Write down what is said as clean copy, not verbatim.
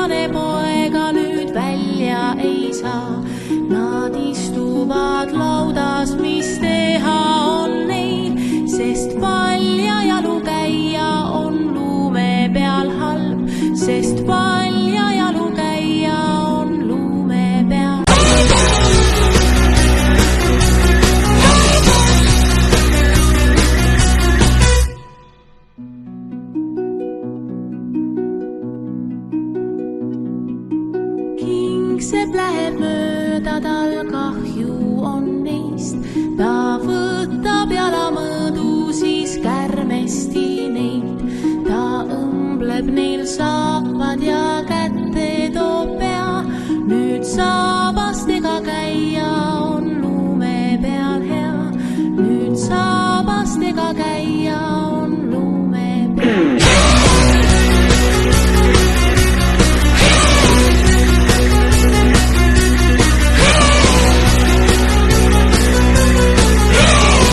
viimane poega nüüd välja ei saa. Nad istuvad laudas, mis teha on neil, sest paljajalu käia on luume peal halb, sest paljajalu käia on luume peal. Kingsepp läheb mööda, tal kahju on neist. Ta võtab jalamõõdu, siis kärmesti neilt. Ta õmbleb neil saapad ja kätte toob pea. Nüüd saab